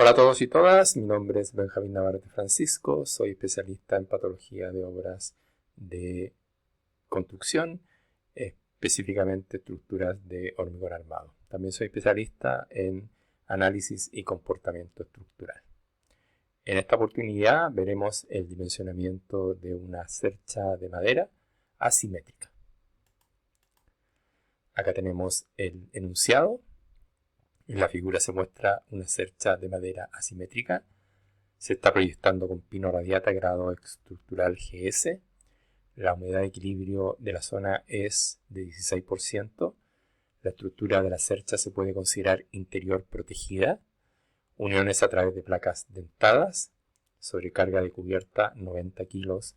Hola a todos y todas, mi nombre es Benjamín Navarrete Francisco, soy especialista en patología de obras de construcción, específicamente estructuras de hormigón armado. También soy especialista en análisis y comportamiento estructural. En esta oportunidad veremos el dimensionamiento de una cercha de madera asimétrica. Acá tenemos el enunciado. En la figura se muestra una cercha de madera asimétrica. Se está proyectando con pino radiata grado estructural GS. La humedad de equilibrio de la zona es de 16%. La estructura de la cercha se puede considerar interior protegida. Uniones a través de placas dentadas. Sobrecarga de cubierta 90 kilos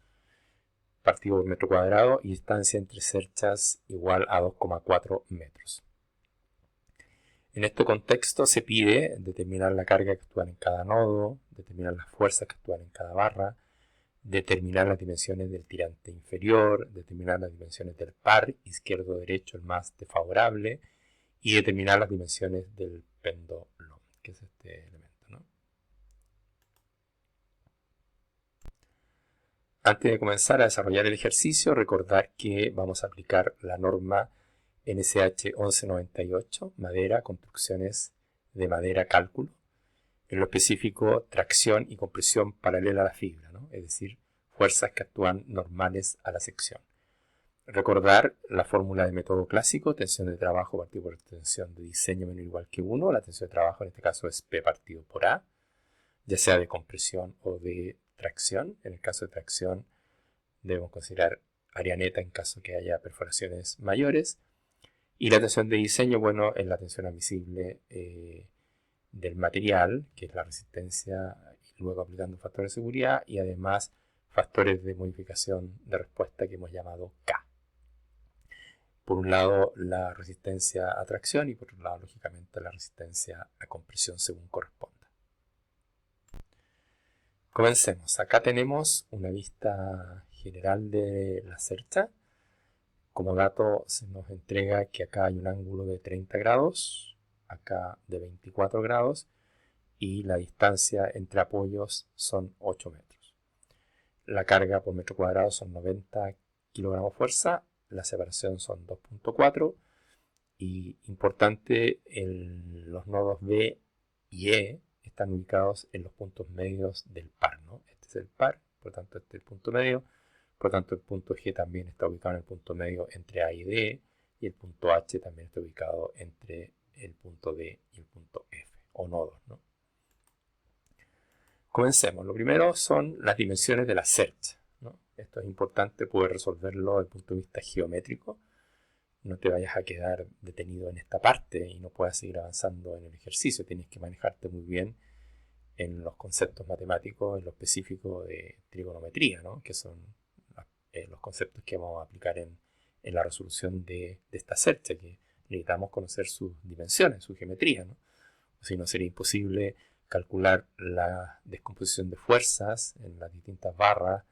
partido por metro cuadrado y distancia entre cerchas igual a 2,4 metros. En este contexto se pide determinar la carga que actúa en cada nodo, determinar las fuerzas que actúan en cada barra, determinar las dimensiones del tirante inferior, determinar las dimensiones del par izquierdo-derecho, el más desfavorable, y determinar las dimensiones del pendolón, que es este elemento, ¿no? Antes de comenzar a desarrollar el ejercicio, recordar que vamos a aplicar la norma NSH 1198, madera, construcciones de madera, cálculo. En lo específico, tracción y compresión paralela a la fibra, ¿no? Es decir, fuerzas que actúan normales a la sección. Recordar la fórmula de método clásico, tensión de trabajo partido por tensión de diseño menor o igual que 1. La tensión de trabajo en este caso es P partido por A, ya sea de compresión o de tracción. En el caso de tracción debemos considerar área neta en caso que haya perforaciones mayores. Y la tensión de diseño, bueno, es la tensión admisible del material, que es la resistencia, y luego aplicando factores de seguridad y además factores de modificación de respuesta que hemos llamado K. Por un lado la resistencia a tracción y por otro lado lógicamente la resistencia a compresión según corresponda. Comencemos. Acá tenemos una vista general de la cercha. Como dato se nos entrega que acá hay un ángulo de 30 grados, acá de 24 grados y la distancia entre apoyos son 8 metros. La carga por metro cuadrado son 90 kilogramos fuerza, la separación son 2,4 y importante, los nodos B y E están ubicados en los puntos medios del par, ¿no? Este es el par, por lo tanto este es el punto medio. Por lo tanto, el punto G también está ubicado en el punto medio entre A y D, y el punto H también está ubicado entre el punto D y el punto F, o nodos, ¿no? Comencemos. Lo primero son las dimensiones de la cercha, ¿no? Esto es importante poder resolverlo desde el punto de vista geométrico. No te vayas a quedar detenido en esta parte y no puedas seguir avanzando en el ejercicio. Tienes que manejarte muy bien en los conceptos matemáticos, en lo específico de trigonometría, ¿no? Que son los conceptos que vamos a aplicar en la resolución de esta cercha, que necesitamos conocer sus dimensiones, su geometría, ¿no? O si no, sería imposible calcular la descomposición de fuerzas en las distintas barras,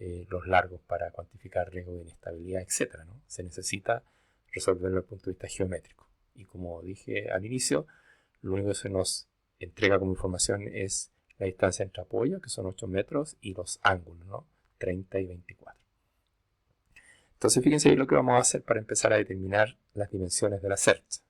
los largos para cuantificar riesgo de inestabilidad, etc., ¿no? Se necesita resolverlo desde el punto de vista geométrico. Y como dije al inicio, lo único que se nos entrega como información es la distancia entre apoyos, que son 8 metros, y los ángulos, ¿no? 30 y 24. Entonces fíjense bien lo que vamos a hacer para empezar a determinar las dimensiones de la cercha.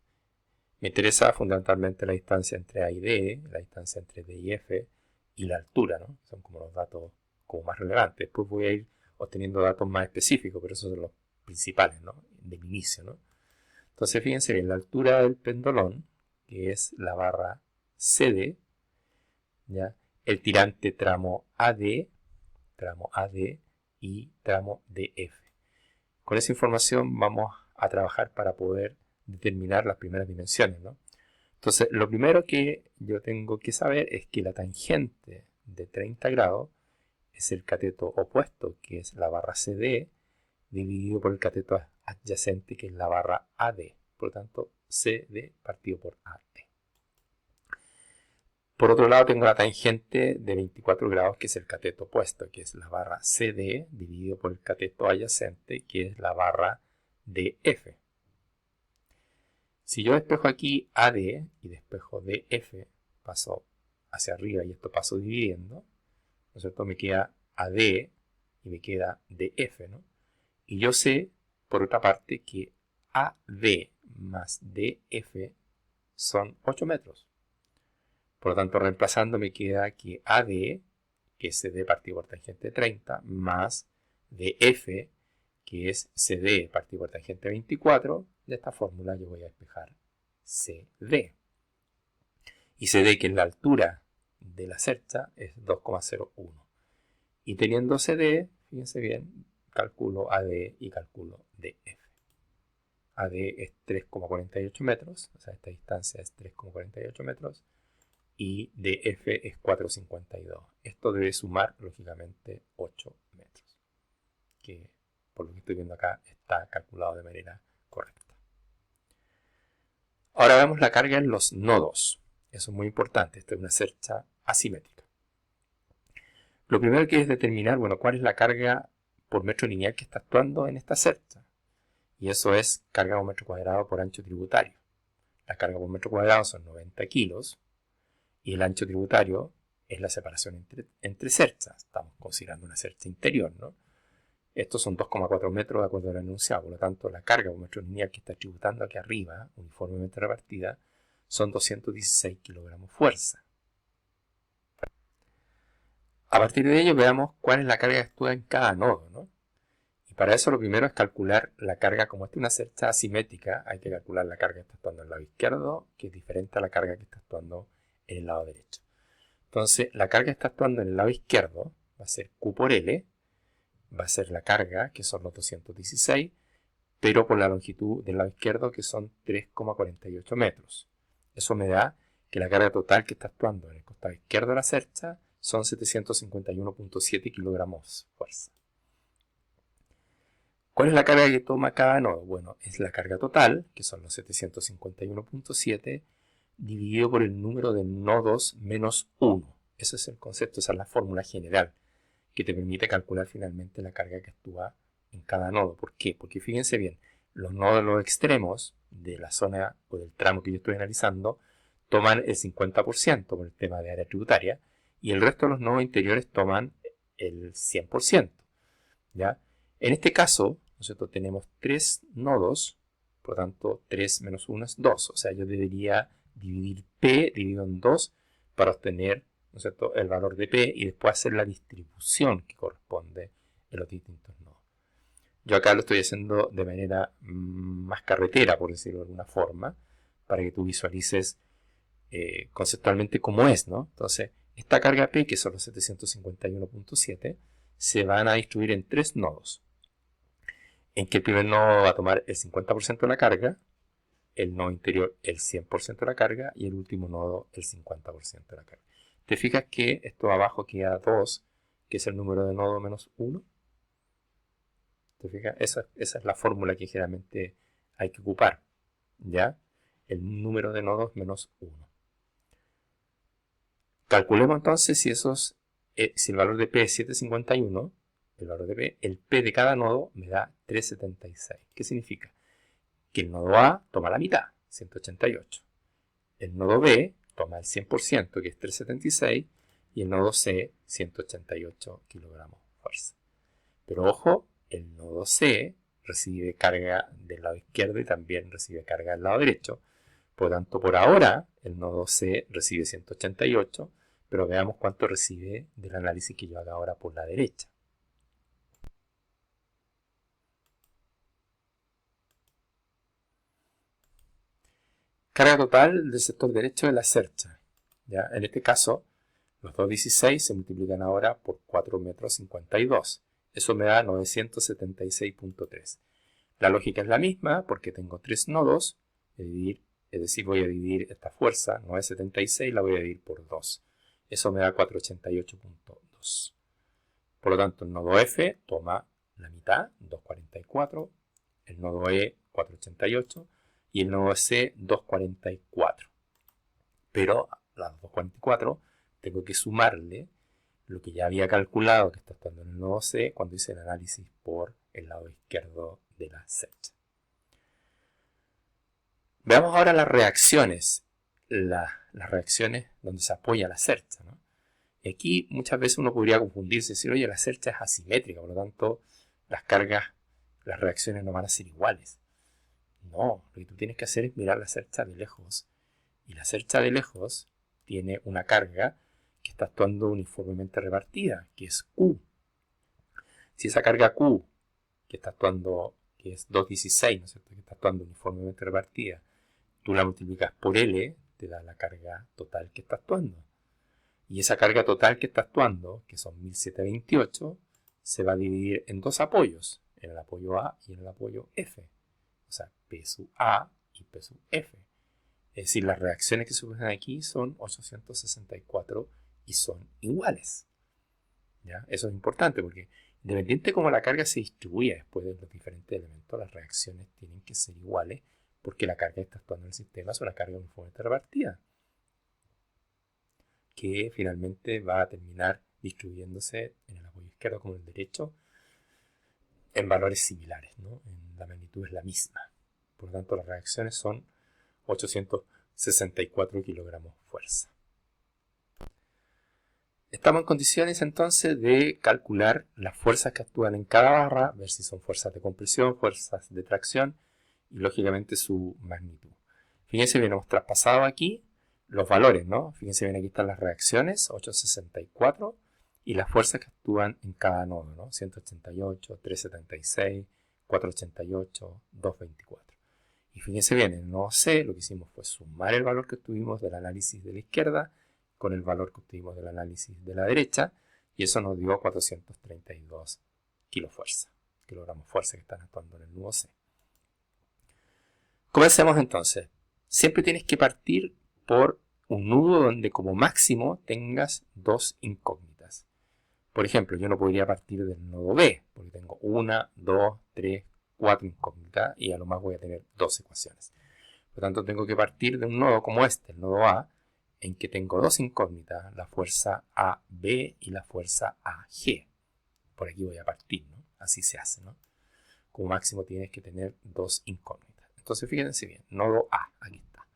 Me interesa fundamentalmente la distancia entre A y D, la distancia entre D y F y la altura, ¿no? Son como los datos como más relevantes. Después voy a ir obteniendo datos más específicos, pero esos son los principales, ¿no? Del inicio, ¿no? Entonces fíjense bien, la altura del pendolón, que es la barra CD, ¿ya? El tirante tramo AD y tramo DF. Con esa información vamos a trabajar para poder determinar las primeras dimensiones, ¿no? Entonces, lo primero que yo tengo que saber es que la tangente de 30 grados es el cateto opuesto, que es la barra CD, dividido por el cateto adyacente, que es la barra AD. Por lo tanto, CD partido por AD. Por otro lado, tengo la tangente de 24 grados, que es el cateto opuesto, que es la barra CD, dividido por el cateto adyacente, que es la barra DF. Si yo despejo aquí AD y despejo DF, paso hacia arriba y esto paso dividiendo, ¿no es cierto? Me queda AD y me queda DF, ¿no? Y yo sé, por otra parte, que AD más DF son 8 metros. Por lo tanto, reemplazando me queda que AD, que es CD partido por tangente 30, más DF, que es CD partido por tangente 24. De esta fórmula yo voy a despejar CD. Y CD, que es la altura de la cercha, es 2,01. Y teniendo CD, fíjense bien, calculo AD y calculo DF. AD es 3,48 metros, o sea, esta distancia es 3,48 metros. Y DF es 4,52. Esto debe sumar, lógicamente, 8 metros. Que, por lo que estoy viendo acá, está calculado de manera correcta. Ahora vemos la carga en los nodos. Eso es muy importante. Esta es una cercha asimétrica. Lo primero que es determinar, bueno, cuál es la carga por metro lineal que está actuando en esta cercha. Y eso es carga por metro cuadrado por ancho tributario. La carga por metro cuadrado son 90 kilos. Y el ancho tributario es la separación entre cerchas. Estamos considerando una cercha interior, ¿no? Estos son 2,4 metros de acuerdo al enunciado. Por lo tanto, la carga por metro lineal que está tributando aquí arriba, uniformemente repartida, son 216 kilogramos fuerza. A partir de ello veamos cuál es la carga que actúa en cada nodo, ¿no? Y para eso lo primero es calcular la carga. Como esta es una cercha asimétrica, hay que calcular la carga que está actuando en el lado izquierdo, que es diferente a la carga que está actuando en el lado derecho. Entonces, la carga que está actuando en el lado izquierdo va a ser Q por L, va a ser la carga, que son los 216, pero por la longitud del lado izquierdo, que son 3,48 metros. Eso me da que la carga total que está actuando en el costado izquierdo de la cercha son 751,7 kilogramos fuerza. ¿Cuál es la carga que toma cada nodo? Bueno, es la carga total, que son los 751,7, dividido por el número de nodos menos 1. Ese es el concepto, esa es la fórmula general que te permite calcular finalmente la carga que actúa en cada nodo. ¿Por qué? Porque fíjense bien, los nodos de los extremos de la zona o del tramo que yo estoy analizando toman el 50% por el tema de área tributaria y el resto de los nodos interiores toman el 100%. ¿Ya? En este caso, nosotros tenemos 3 nodos, por lo tanto 3 menos 1 es 2. O sea, yo debería dividir P dividido en 2 para obtener, ¿no es cierto?, el valor de P y después hacer la distribución que corresponde en los distintos nodos. Yo acá lo estoy haciendo de manera más carretera, por decirlo de alguna forma, para que tú visualices conceptualmente cómo es, ¿no? Entonces, esta carga P, que son los 751,7, se van a distribuir en 3 nodos. En que el primer nodo va a tomar el 50% de la carga, el nodo interior el 100% de la carga y el último nodo el 50% de la carga. ¿Te fijas que esto abajo queda 2, que es el número de nodo menos 1? ¿Te fijas? Esa es la fórmula que generalmente hay que ocupar, ¿ya? El número de nodos menos 1. Calculemos entonces si el valor de P es 751, el valor de P, el P de cada nodo me da 376. ¿Qué significa? Que el nodo A toma la mitad, 188. El nodo B toma el 100%, que es 376, y el nodo C, 188 kilogramos fuerza. Pero ojo, el nodo C recibe carga del lado izquierdo y también recibe carga del lado derecho. Por lo tanto, por ahora, el nodo C recibe 188, pero veamos cuánto recibe del análisis que yo haga ahora por la derecha. Carga total del sector derecho de la cercha. ¿Ya? En este caso, los 216 se multiplican ahora por 4,52 metros. Eso me da 976,3. La lógica es la misma porque tengo 3 nodos. Es decir, voy a dividir esta fuerza, 976, la voy a dividir por 2. Eso me da 488,2. Por lo tanto, el nodo F toma la mitad, 244. El nodo E, 488. Y el nodo C, 244. Pero a las 244 tengo que sumarle lo que ya había calculado que está actuando en el nodo C cuando hice el análisis por el lado izquierdo de la cercha. Veamos ahora las reacciones. las reacciones donde se apoya la cercha, ¿no? Y aquí muchas veces uno podría confundirse y decir, oye, la cercha es asimétrica, por lo tanto las cargas, las reacciones no van a ser iguales. No, lo que tú tienes que hacer es mirar la cercha de lejos. Y la cercha de lejos tiene una carga que está actuando uniformemente repartida, que es Q. Si esa carga Q, que está actuando, que es 2,16, ¿no es cierto?, que está actuando uniformemente repartida, tú la multiplicas por L, te da la carga total que está actuando. Y esa carga total que está actuando, que son 1728, se va a dividir en dos apoyos, en el apoyo A y en el apoyo F. O sea, P sub A y P sub F. Es decir, las reacciones que se usan aquí son 864 y son iguales. ¿Ya? Eso es importante porque independiente de cómo la carga se distribuye después de los diferentes elementos, las reacciones tienen que ser iguales porque la carga que está actuando en el sistema es una carga uniformemente repartida, que finalmente va a terminar distribuyéndose en el apoyo izquierdo como en el derecho en valores similares, ¿no? La magnitud es la misma. Por lo tanto, las reacciones son 864 kilogramos fuerza. Estamos en condiciones entonces de calcular las fuerzas que actúan en cada barra, ver si son fuerzas de compresión, fuerzas de tracción y lógicamente su magnitud. Fíjense bien, hemos traspasado aquí los valores, ¿no? Fíjense bien, aquí están las reacciones, 864, y las fuerzas que actúan en cada nodo, ¿no? 188, 376, 488, 224. Y fíjense bien, en el nodo C lo que hicimos fue sumar el valor que obtuvimos del análisis de la izquierda con el valor que obtuvimos del análisis de la derecha, y eso nos dio 432 kilogramos fuerza que están actuando en el nodo C. Comencemos entonces. Siempre tienes que partir por un nudo donde como máximo tengas dos incógnitas. Por ejemplo, yo no podría partir del nodo B, porque tengo 1, 2, 3, 4 incógnitas y a lo más voy a tener dos ecuaciones. Por lo tanto, tengo que partir de un nodo como este, el nodo A, en que tengo dos incógnitas, la fuerza AB y la fuerza AG. Por aquí voy a partir, ¿no? Así se hace, ¿no? Como máximo tienes que tener dos incógnitas. Entonces, fíjense bien, nodo A, aquí está.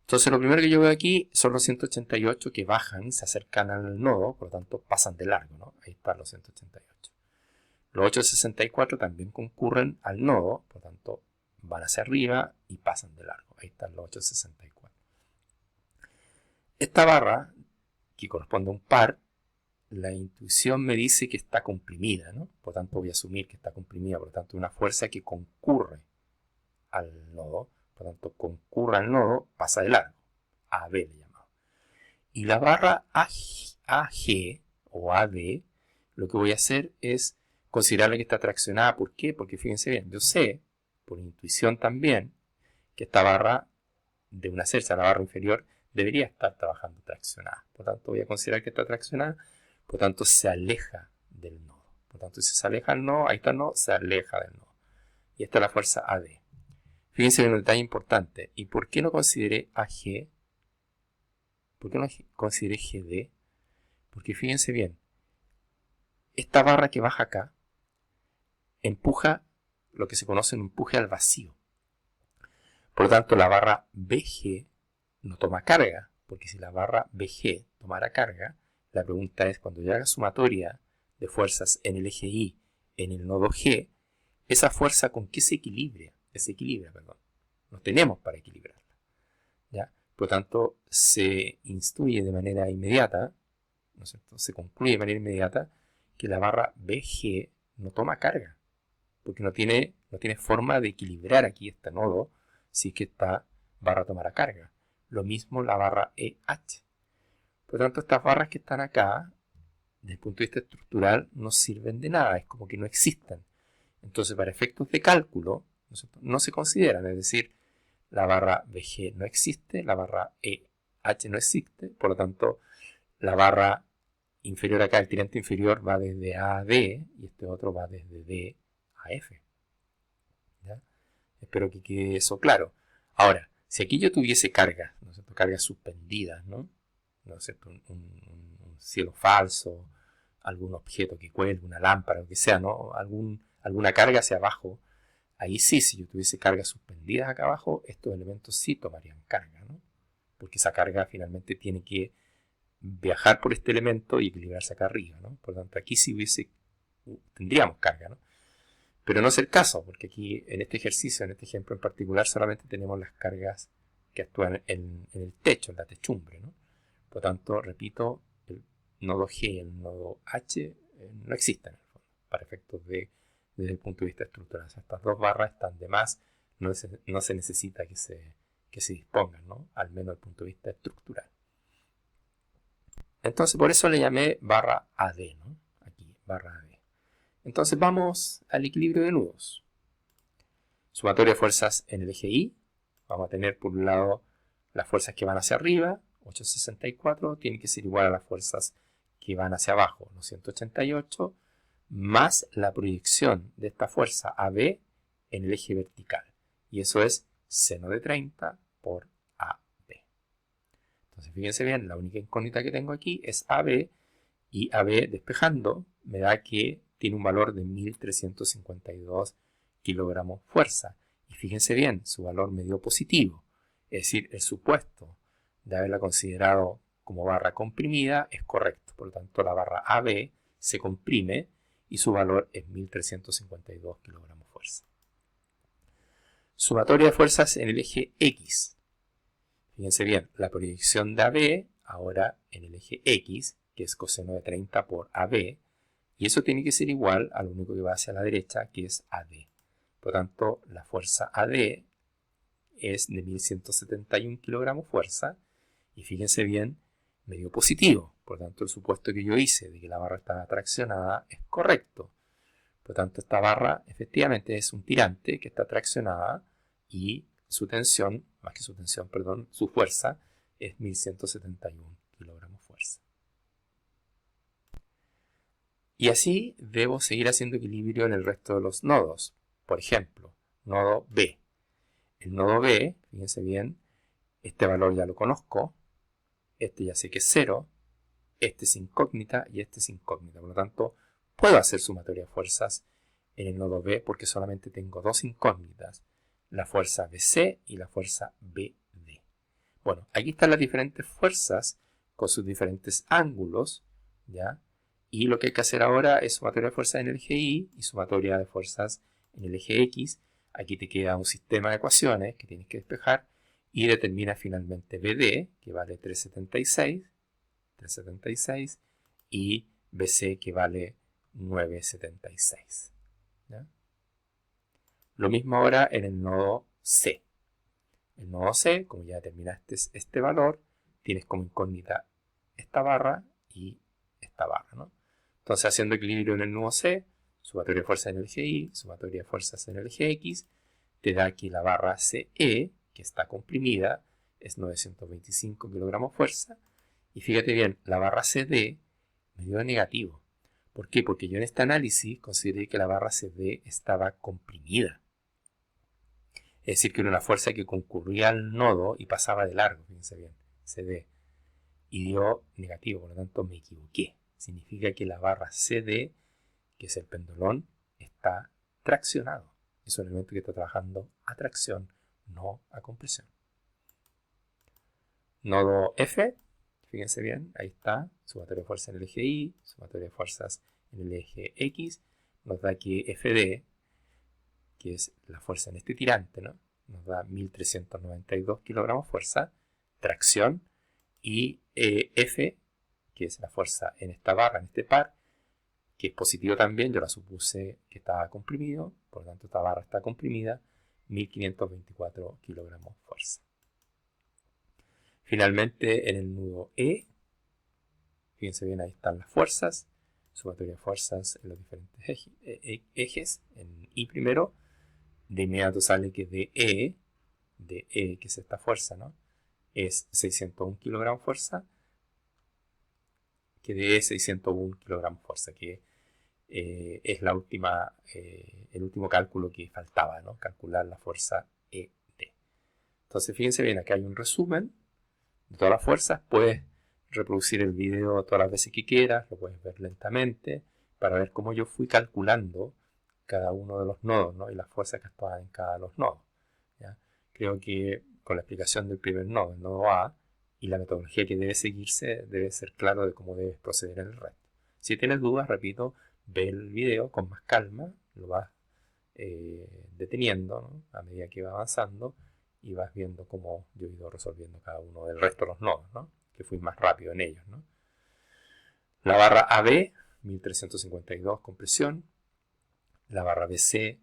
Entonces, lo primero que yo veo aquí son los 188 que bajan, se acercan al nodo, por lo tanto pasan de largo, ¿no? Ahí están los 188. Los 864 también concurren al nodo, por lo tanto van hacia arriba y pasan de largo. Ahí están los 864. Esta barra, que corresponde a un par, la intuición me dice que está comprimida, ¿no? Por lo tanto voy a asumir que está comprimida, por lo tanto una fuerza que concurre al nodo, por lo tanto concurre al nodo, pasa de largo, AB le llamamos. Y la barra AG o AD, lo que voy a hacer es considerar que está traccionada. ¿Por qué? Porque fíjense bien, yo sé, por intuición también, que esta barra de una cercha, la barra inferior, debería estar trabajando traccionada. Por lo tanto, voy a considerar que está traccionada, por lo tanto, se aleja del nodo. Por lo tanto, si se aleja del nodo, ahí está el nodo, se aleja del nodo. Y esta es la fuerza AD. Fíjense en un detalle importante. ¿Y por qué no consideré AG? ¿Por qué no consideré GD? Porque fíjense bien, esta barra que baja acá empuja lo que se conoce un empuje al vacío. Por lo tanto, la barra BG no toma carga, porque si la barra BG tomara carga, la pregunta es, cuando yo haga sumatoria de fuerzas en el eje Y en el nodo G, esa fuerza ¿con qué se equilibra? No tenemos para equilibrarla, ¿ya? Por lo tanto, se instruye de manera inmediata, ¿no es cierto? Se concluye de manera inmediata que la barra BG no toma carga, porque no tiene forma de equilibrar aquí este nodo si es que esta barra tomara carga. Lo mismo la barra EH. Por lo tanto, estas barras que están acá, desde el punto de vista estructural, no sirven de nada, es como que no existan. Entonces, para efectos de cálculo, no se consideran, es decir, la barra BG no existe, la barra EH no existe, por lo tanto, la barra inferior acá, el tirante inferior va desde A a D y este otro va desde D a F. ¿Ya? Espero que quede eso claro. Ahora, si aquí yo tuviese cargas, ¿no es cierto? Cargas suspendidas, ¿no? ¿No es cierto? Un cielo falso, algún objeto que cuelgue, una lámpara, lo que sea, ¿no? Alguna carga hacia abajo. Ahí sí, si yo tuviese cargas suspendidas acá abajo, estos elementos sí tomarían carga, ¿no? porque esa carga finalmente tiene que viajar por este elemento y equilibrarse acá arriba, ¿no? Por lo tanto, aquí sí tendríamos carga, ¿no? Pero no es el caso, porque aquí en este ejercicio, en este ejemplo en particular, solamente tenemos las cargas que actúan en el techo, en la techumbre, ¿no? Por lo tanto, repito, el nodo G y el nodo H no existen en el fondo, para efectos desde el punto de vista estructural. O sea, estas dos barras están de más, no se necesita que se dispongan, ¿no? Al menos desde el punto de vista estructural. Entonces, por eso le llamé barra AD, ¿no? Aquí, barra AD. Entonces, vamos al equilibrio de nudos. Sumatoria de fuerzas en el eje Y. Vamos a tener por un lado las fuerzas que van hacia arriba, 864, tiene que ser igual a las fuerzas que van hacia abajo, 188, más la proyección de esta fuerza AB en el eje vertical. Y eso es seno de 30 por AB. Entonces, fíjense bien, la única incógnita que tengo aquí es AB, y AB despejando me da que tiene un valor de 1352 kilogramos fuerza. Y fíjense bien, su valor me dio positivo. Es decir, el supuesto de haberla considerado como barra comprimida es correcto. Por lo tanto, la barra AB se comprime y su valor es 1352 kilogramos fuerza. Sumatoria de fuerzas en el eje X. Fíjense bien, la proyección de AB ahora en el eje X, que es coseno de 30 por AB, y eso tiene que ser igual a lo único que va hacia la derecha, que es AD. Por lo tanto, la fuerza AD es de 1171 kilogramos fuerza, y fíjense bien, me dio positivo. Por lo tanto, el supuesto que yo hice de que la barra estaba traccionada es correcto. Por lo tanto, esta barra efectivamente es un tirante que está traccionada y su tensión, más que su tensión, perdón, su fuerza es 1171 kilogramos fuerza. Y así debo seguir haciendo equilibrio en el resto de los nodos. Por ejemplo, nodo B. El nodo B, fíjense bien, este valor ya lo conozco, este ya sé que es 0, este es incógnita y este es incógnita. Por lo tanto, puedo hacer sumatoria de fuerzas en el nodo B porque solamente tengo dos incógnitas, la fuerza BC y la fuerza BD. Bueno, aquí están las diferentes fuerzas con sus diferentes ángulos, ¿ya? Y lo que hay que hacer ahora es sumatoria de fuerzas en el eje Y y sumatoria de fuerzas en el eje X. Aquí te queda un sistema de ecuaciones que tienes que despejar y determina finalmente BD, que vale 376, y BC, que vale 976. ¿Ya? Lo mismo ahora en el nodo C. El nodo C, como ya determinaste este valor, tienes como incógnita esta barra y esta barra, ¿no? Entonces, haciendo equilibrio en el nodo C, sumatoria de fuerzas en el eje Y, sumatoria de fuerzas en el eje X, te da aquí la barra CE, que está comprimida, es 925 kilogramos fuerza. Y fíjate bien, la barra CD me dio negativo. ¿Por qué? Porque yo en este análisis consideré que la barra CD estaba comprimida. Es decir, que era una fuerza que concurría al nodo y pasaba de largo, fíjense bien, CD. Y dio negativo, por lo tanto me equivoqué. Significa que la barra CD, que es el pendolón, está traccionado. Es un elemento que está trabajando a tracción, no a compresión. Nodo F, fíjense bien, ahí está, sumatoria de fuerzas en el eje Y, sumatoria de fuerzas en el eje X, nos da que FD, que es la fuerza en este tirante, ¿no? Nos da 1392 kilogramos fuerza, tracción, y F, que es la fuerza en esta barra, en este par, que es positivo también, yo la supuse que estaba comprimido, por lo tanto esta barra está comprimida, 1524 kilogramos fuerza. Finalmente en el nudo E, fíjense bien, ahí están las fuerzas, sumatoria de fuerzas en los diferentes ejes, en I primero, de inmediato sale que DE, que es esta fuerza, ¿no? Es 601 kilogramos fuerza, que DE es 601 kilogramos fuerza, que es la última, el último cálculo que faltaba, ¿no? Calcular la fuerza ED. Entonces, fíjense bien, acá hay un resumen de todas las fuerzas. Puedes reproducir el video todas las veces que quieras, lo puedes ver lentamente, para ver cómo yo fui calculando cada uno de los nodos, ¿no? Y las fuerzas que actuaban en cada de los nodos, ¿ya? Creo que con la explicación del primer nodo, el nodo A, y la metodología que debe seguirse debe ser claro de cómo debes proceder en el resto. Si tienes dudas, repito, ve el video con más calma, lo vas deteniendo, ¿no?, a medida que va avanzando y vas viendo cómo yo he ido resolviendo cada uno del resto de los nodos, ¿no?, que fui más rápido en ellos, ¿no? La barra AB, 1352 compresión. La barra BC,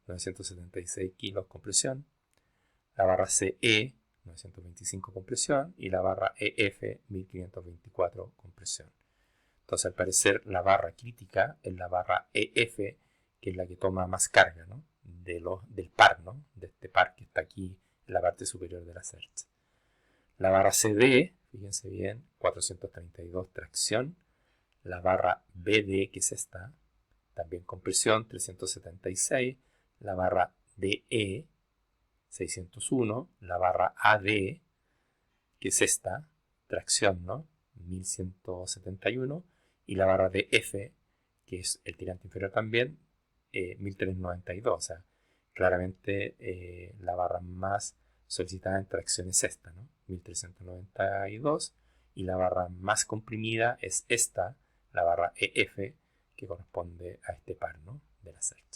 976 kilos compresión. La barra CE, 925 compresión. Y la barra EF, 1524 compresión. Entonces, al parecer, la barra crítica es la barra EF, que es la que toma más carga, ¿no?, del par, ¿no?, de este par que está aquí en la parte superior de la CERT. La barra CD, fíjense bien, 432 tracción. La barra BD, que es esta, también compresión, 376. La barra DE, 601. La barra AD, que es esta, tracción, ¿no?, 1171. Y la barra DF, que es el tirante inferior también, 1392. O sea, claramente la barra más solicitada en tracción es esta, ¿no?, 1392. Y la barra más comprimida es esta, la barra EF, que corresponde a este par, ¿no?, de la CERT.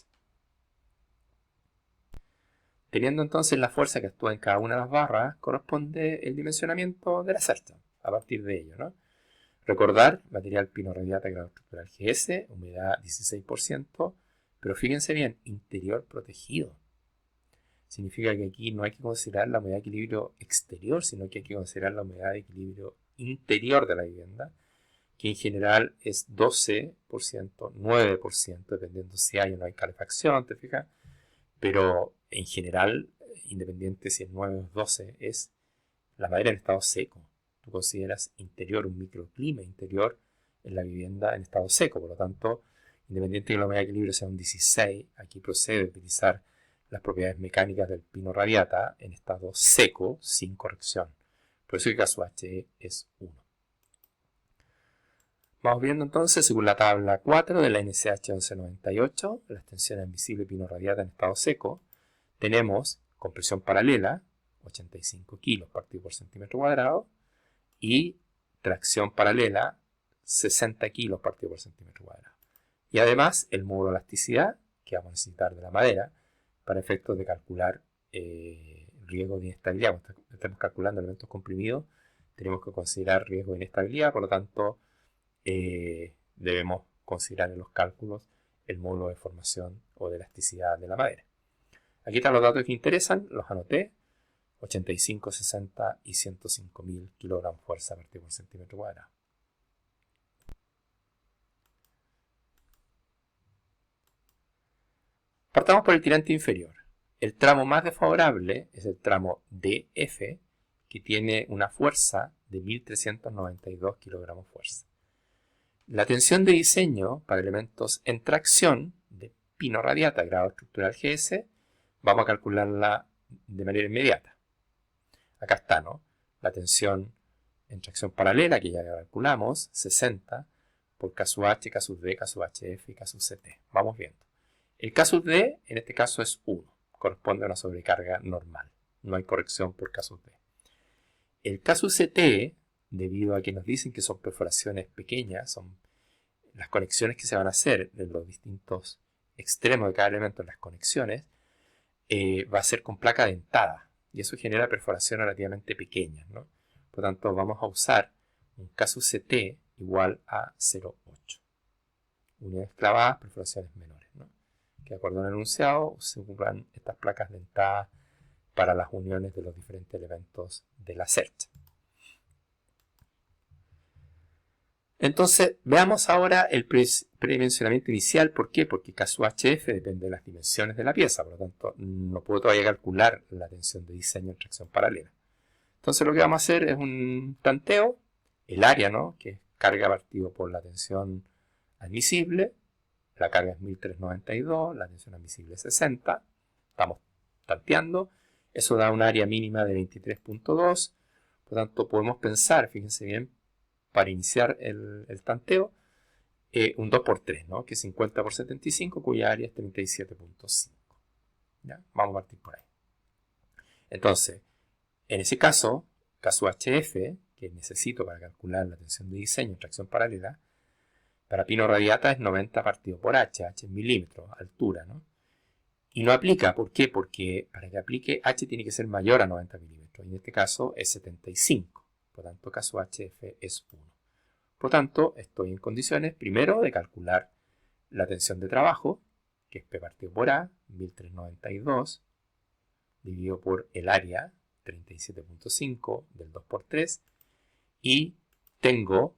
Teniendo entonces la fuerza que actúa en cada una de las barras, corresponde el dimensionamiento de la CERT a partir de ello, ¿no? Recordar, material pinoradiata grado estructural GS, humedad 16%, pero fíjense bien, interior protegido. Significa que aquí no hay que considerar la humedad de equilibrio exterior, sino que hay que considerar la humedad de equilibrio interior de la vivienda, que en general es 12%, 9%, dependiendo si hay o no hay calefacción, ¿te fijas? Pero en general, independiente si es 9 o 12, es la madera en estado seco. Tú consideras interior, un microclima interior en la vivienda en estado seco. Por lo tanto, independiente de que la humedad de equilibrio sea un 16, aquí procede a utilizar las propiedades mecánicas del pino radiata en estado seco, sin corrección. Por eso el caso H es 1. Vamos viendo entonces, según la tabla 4 de la NCH 1198, la extensión admisible pino radiata en estado seco, tenemos compresión paralela, 85 kilos partido por centímetro cuadrado, y tracción paralela, 60 kilos partido por centímetro cuadrado. Y además, el módulo de elasticidad, que vamos a necesitar de la madera, para efectos de calcular riesgo de inestabilidad. Cuando estamos calculando elementos comprimidos, tenemos que considerar riesgo de inestabilidad, por lo tanto, debemos considerar en los cálculos el módulo de formación o de elasticidad de la madera. Aquí están los datos que interesan, los anoté: 85, 60 y 105.000 kilogramos fuerza partido por centímetro cuadrado. Partamos por el tirante inferior. El tramo más desfavorable es el tramo DF, que tiene una fuerza de 1392 kilogramos fuerza. La tensión de diseño para elementos en tracción de pino radiata grado estructural GS, vamos a calcularla de manera inmediata. Acá está, ¿no?, la tensión en tracción paralela, que ya calculamos, 60 por K sub H, K sub D, K sub HF y K sub CT. Vamos viendo. El K sub D en este caso es 1, corresponde a una sobrecarga normal. No hay corrección por K sub D. El K sub CT, debido a que nos dicen que son perforaciones pequeñas, son las conexiones que se van a hacer en los distintos extremos de cada elemento en las conexiones, va a ser con placa dentada, y eso genera perforaciones relativamente pequeñas, ¿no? Por lo tanto, vamos a usar un K sub CT igual a 0,8. Unidades clavadas, perforaciones menores, ¿no? Que de acuerdo al enunciado se ocupan estas placas dentadas para las uniones de los diferentes elementos de la CERT. Entonces, veamos ahora el predimensionamiento inicial. ¿Por qué? Porque K sub HF depende de las dimensiones de la pieza, por lo tanto, no puedo todavía calcular la tensión de diseño en tracción paralela. Entonces, lo que vamos a hacer es un tanteo, el área, ¿no?, que es carga partido por la tensión admisible. La carga es 1392, la tensión admisible es 60. Estamos tanteando. Eso da un área mínima de 23.2. Por lo tanto, podemos pensar, fíjense bien, para iniciar el tanteo, un 2×3, ¿no?, que es 50 por 75, cuya área es 37.5. ¿Ya? Vamos a partir por ahí. Entonces, en ese caso, caso HF, que necesito para calcular la tensión de diseño en tracción paralela, para pino radiata es 90 partido por H, H es milímetros, altura, ¿no? Y no aplica, ¿por qué? Porque para que aplique H tiene que ser mayor a 90 milímetros, y en este caso es 75, por tanto caso HF es 1. Por tanto, estoy en condiciones, primero, de calcular la tensión de trabajo, que es P partido por A, 1392, dividido por el área, 37.5 del 2 por 3, y tengo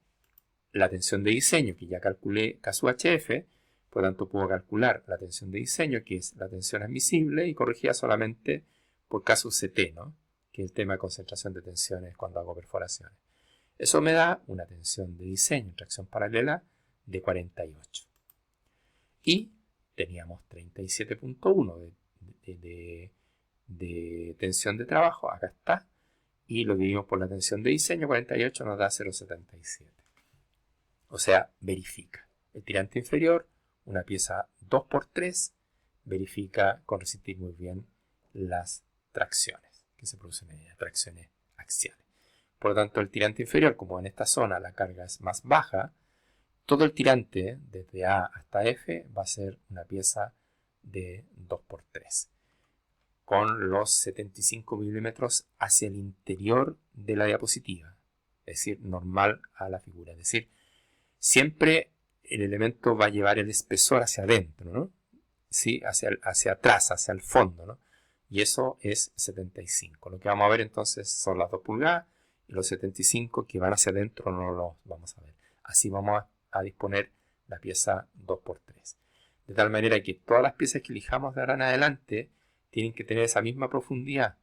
la tensión de diseño, que ya calculé caso HF, por tanto puedo calcular la tensión de diseño, que es la tensión admisible, y corregida solamente por caso CT, ¿no? Que es el tema de concentración de tensiones cuando hago perforaciones. Eso me da una tensión de diseño en tracción paralela de 48. Y teníamos 37.1 de tensión de trabajo, acá está, y lo dividimos por la tensión de diseño, 48 nos da 0,77. O sea, verifica. El tirante inferior, una pieza 2×3, verifica con resistir muy bien las tracciones que se producen en ella, tracciones axiales. Por lo tanto, el tirante inferior, como en esta zona la carga es más baja, todo el tirante desde A hasta F va a ser una pieza de 2×3, con los 75 milímetros hacia el interior de la diapositiva, es decir, normal a la figura. Es decir, siempre el elemento va a llevar el espesor hacia adentro, ¿no? Sí, hacia atrás, hacia el fondo, ¿no? Y eso es 75. Lo que vamos a ver entonces son las 2 pulgadas y los 75 que van hacia adentro no los vamos a ver. Así vamos a disponer la pieza 2×3. De tal manera que todas las piezas que elijamos de ahora en adelante tienen que tener esa misma profundidad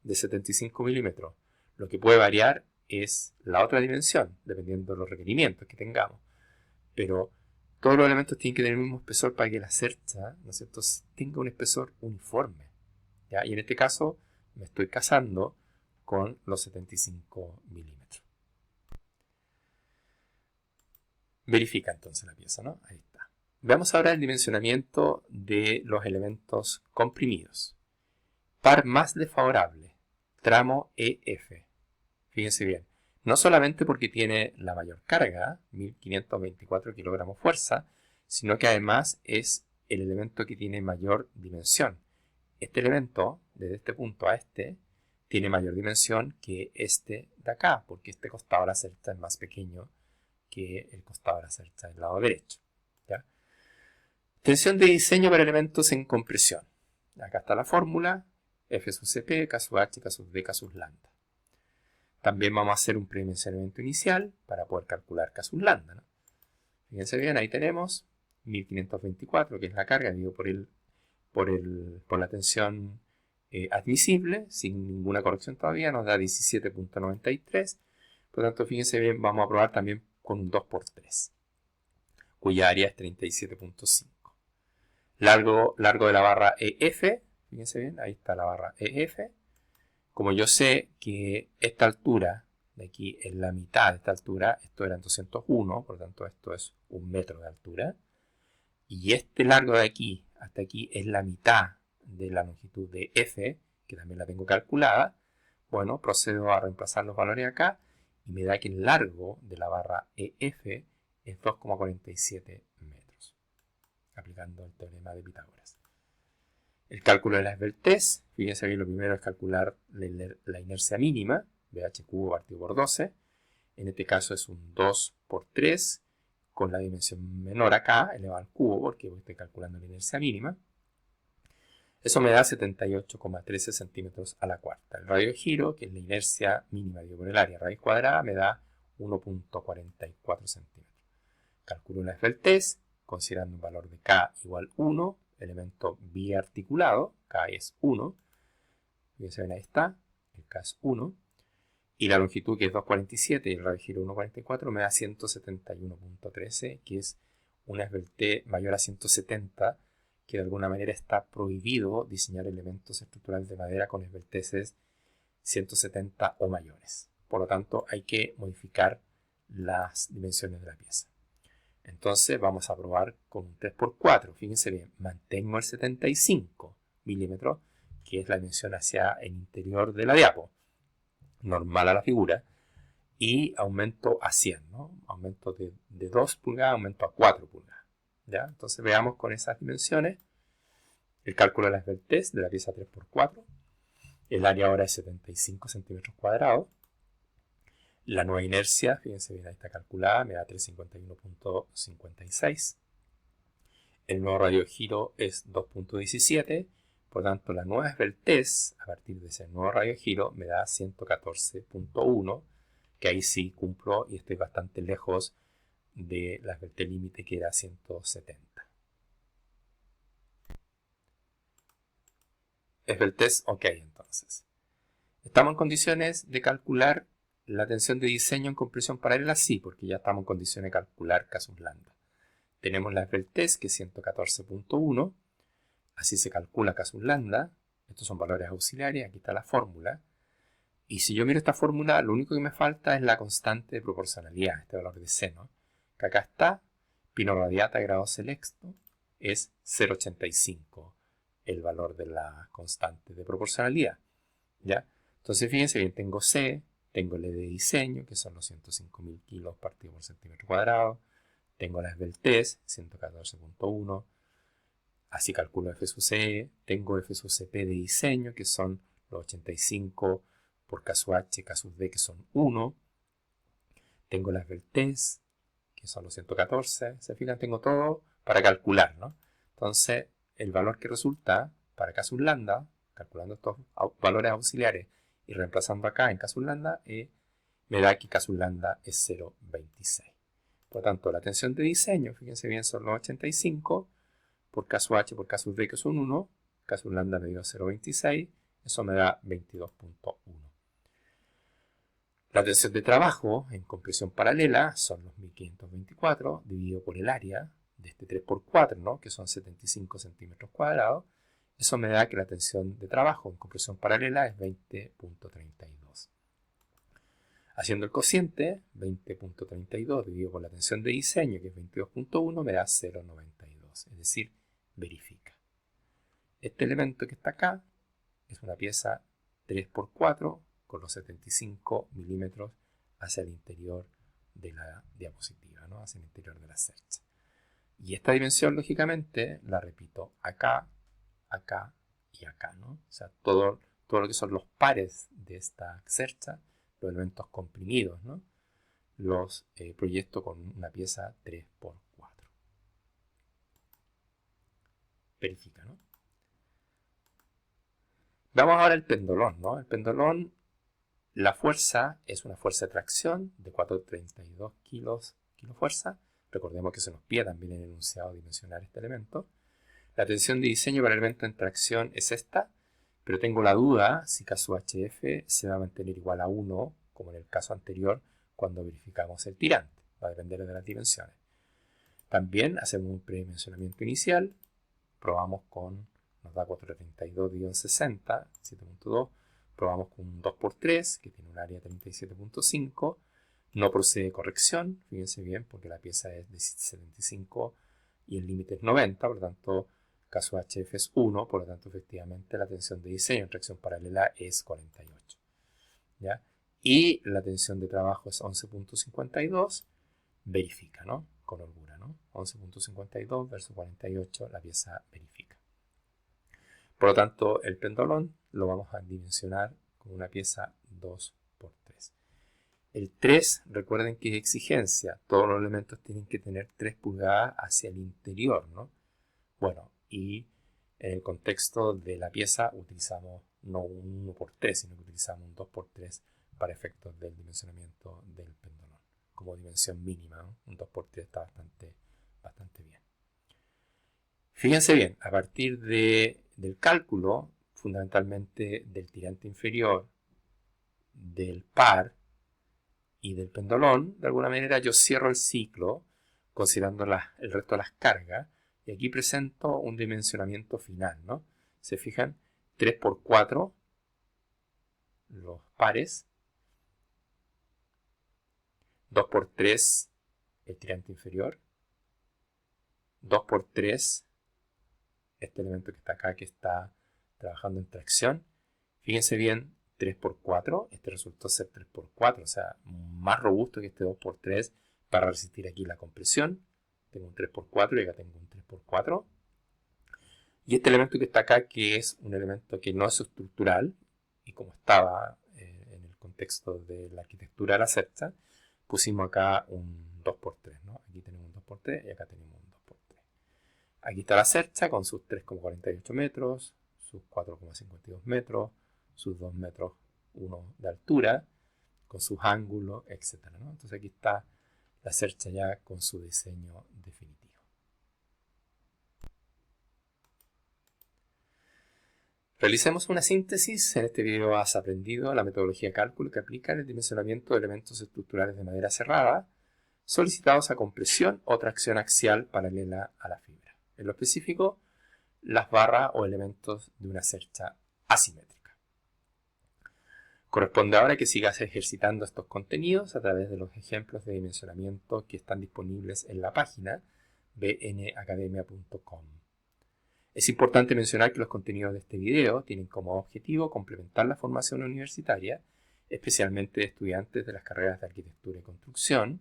de 75 milímetros. Lo que puede variar es la otra dimensión, dependiendo de los requerimientos que tengamos. Pero todos los elementos tienen que tener el mismo espesor para que la cercha, ¿no es cierto?, tenga un espesor uniforme, ¿ya? Y en este caso me estoy casando con los 75 milímetros. Verifica entonces la pieza, ¿no? Ahí está. Veamos ahora el dimensionamiento de los elementos comprimidos. Par más desfavorable, tramo EF. Fíjense bien, no solamente porque tiene la mayor carga, 1524 kilogramos fuerza, sino que además es el elemento que tiene mayor dimensión. Este elemento, desde este punto a este, tiene mayor dimensión que este de acá, porque este costado de la cercha es más pequeño que el costado de la cercha del lado derecho, ¿ya? Tensión de diseño para elementos en compresión. Acá está la fórmula, F sub Cp, K sub H, K sub D, K sub lambda. También vamos a hacer un predimensionamiento inicial para poder calcular K sub lambda, ¿no? Fíjense bien, ahí tenemos 1524, que es la carga, dividido por la tensión admisible, sin ninguna corrección todavía, nos da 17.93. Por lo tanto, fíjense bien, vamos a probar también con un 2×3, cuya área es 37.5. Largo de la barra EF, fíjense bien, ahí está la barra EF. Como yo sé que esta altura de aquí es la mitad de esta altura, esto era en 201, por lo tanto esto es 1 metro de altura. Y este largo de aquí hasta aquí es la mitad de la longitud de F, que también la tengo calculada. Bueno, procedo a reemplazar los valores acá y me da que el largo de la barra EF es 2,47 metros, aplicando el teorema de Pitágoras. El cálculo de la esbeltez, fíjense bien, lo primero es calcular la inercia mínima, BH cubo partido por 12. En este caso es un 2×3, con la dimensión menor acá, elevado al cubo, porque estoy calculando la inercia mínima. Eso me da 78,13 centímetros a la cuarta. El radio de giro, que es la inercia mínima dividido por el área raíz cuadrada, me da 1,44 centímetros. Calculo la esbeltez, considerando un valor de K igual 1, elemento biarticulado, K es 1. Fíjense bien, ahí está, el K es 1. Y la longitud, que es 2,47, y el radio de giro 1,44, me da 171,13, que es una esbeltez mayor a 170, que de alguna manera está prohibido diseñar elementos estructurales de madera con esbelteces 170 o mayores. Por lo tanto, hay que modificar las dimensiones de la pieza. Entonces vamos a probar con un 3×4. Fíjense bien, mantengo el 75 milímetros, que es la dimensión hacia el interior de la diapo. normal a la figura, y aumento a 100, ¿no? Aumento de 2 pulgadas, aumento a 4 pulgadas. ¿Ya? Entonces veamos con esas dimensiones el cálculo de la esbeltez de la pieza 3×4. El área ahora es 75 centímetros cuadrados. La nueva inercia, fíjense bien, ahí está calculada, me da 351.56. El nuevo radio de giro es 2.17. Por tanto, la nueva esbeltez, a partir de ese nuevo radio de giro, me da 114.1, que ahí sí cumplo y estoy bastante lejos de la esbeltez límite, que era 170. Esbeltez, ok, entonces. ¿Estamos en condiciones de calcular la tensión de diseño en compresión paralela? Sí, porque ya estamos en condiciones de calcular casus lambda. Tenemos la esbeltez, que es 114.1. Así se calcula casus lambda. Estos son valores auxiliares. Aquí está la fórmula. Y si yo miro esta fórmula, lo único que me falta es la constante de proporcionalidad, este valor de seno, que acá está, pino radiata grado sexto, es 0,85 el valor de la constante de proporcionalidad. ¿Ya? Entonces fíjense bien, tengo C, tengo el E de diseño, que son los 105.000 kilos partido por centímetro cuadrado, tengo la esbeltez, 114.1, así calculo F sub C, tengo F sub CP de diseño, que son los 85 por K sub H, K sub D, que son 1, tengo la esbeltez, que son los 114, se fijan, tengo todo para calcular, ¿no? Entonces, el valor que resulta para K sub lambda, calculando estos valores auxiliares y reemplazando acá en K sub lambda, me da que K sub lambda es 0,26. Por lo tanto, la tensión de diseño, fíjense bien, son los 85 por K sub H por K sub D, que son 1, K sub lambda me dio 0,26, eso me da 22.1. La tensión de trabajo en compresión paralela son los 1524 dividido por el área de este 3×4, ¿no? Que son 75 centímetros cuadrados. Eso me da que la tensión de trabajo en compresión paralela es 20.32. Haciendo el cociente, 20.32 dividido por la tensión de diseño, que es 22.1, me da 0,92. Es decir, verifica. Este elemento que está acá es una pieza 3×4 con los 75 milímetros hacia el interior de la diapositiva, ¿no? Hacia el interior de la cercha. Y esta dimensión, lógicamente, la repito acá, acá y acá, ¿no? O sea, todo lo que son los pares de esta cercha, los elementos comprimidos, ¿no? Los proyecto con una pieza 3×4. Verifica, ¿no? Vamos ahora al pendolón, ¿no? El pendolón, la fuerza es una fuerza de tracción de 432 kilos fuerza. Recordemos que se nos pide también en el enunciado dimensionar este elemento. La tensión de diseño para el elemento en tracción es esta, pero tengo la duda si K sub HF se va a mantener igual a 1, como en el caso anterior, cuando verificamos el tirante. Va a depender de las dimensiones. También hacemos un predimensionamiento inicial, probamos con, nos da 432-60, 7.2, probamos con un 2×3, que tiene un área 37.5, no procede corrección, fíjense bien, porque la pieza es de 75 y el límite es 90, por lo tanto, K sub HF es 1, por lo tanto, efectivamente, la tensión de diseño en tracción paralela es 48. ¿Ya? Y la tensión de trabajo es 11.52, verifica, ¿no? Con holgura, ¿no? 11.52 versus 48, la pieza verifica. Por lo tanto, el pendolón lo vamos a dimensionar con una pieza 2×3. El 3, recuerden que es exigencia. Todos los elementos tienen que tener 3 pulgadas hacia el interior, ¿no? Bueno, y en el contexto de la pieza utilizamos no un 1×3, sino que utilizamos un 2×3 para efectos del dimensionamiento del pendolón. Como dimensión mínima, ¿no? Un 2×3 está bastante bien. Fíjense bien, a partir del cálculo, fundamentalmente del tirante inferior, del par y del pendolón, de alguna manera yo cierro el ciclo considerando el resto de las cargas, y aquí presento un dimensionamiento final, ¿no? Se fijan, 3×4 los pares, 2×3 el tirante inferior, 2×3 este elemento que está acá, que está trabajando en tracción. Fíjense bien, 3x4, este resultó ser 3x4, o sea, más robusto que este 2x3 para resistir aquí la compresión. Tengo un 3x4 y acá tengo un 3x4. Y este elemento que está acá, que es un elemento que no es estructural, y como estaba en el contexto de la arquitectura de la cercha, pusimos acá un 2x3, ¿no? Aquí tenemos un 2x3 y acá tenemos un 2x3. Aquí está la cercha con sus 3,48 metros, sus 4,52 metros, sus 2 metros 1 de altura, con sus ángulos, etc., ¿no? Entonces aquí está la cercha ya con su diseño definitivo. Realicemos una síntesis. En este video has aprendido la metodología de cálculo que aplica en el dimensionamiento de elementos estructurales de madera cerrada solicitados a compresión o tracción axial paralela a la fibra. En lo específico, las barras o elementos de una cercha asimétrica. Corresponde ahora que sigas ejercitando estos contenidos a través de los ejemplos de dimensionamiento que están disponibles en la página bnacademia.com. Es importante mencionar que los contenidos de este video tienen como objetivo complementar la formación universitaria, especialmente de estudiantes de las carreras de arquitectura y construcción.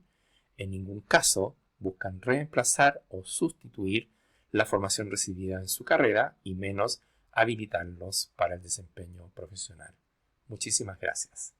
En ningún caso buscan reemplazar o sustituir la formación recibida en su carrera y menos habilitarlos para el desempeño profesional. Muchísimas gracias.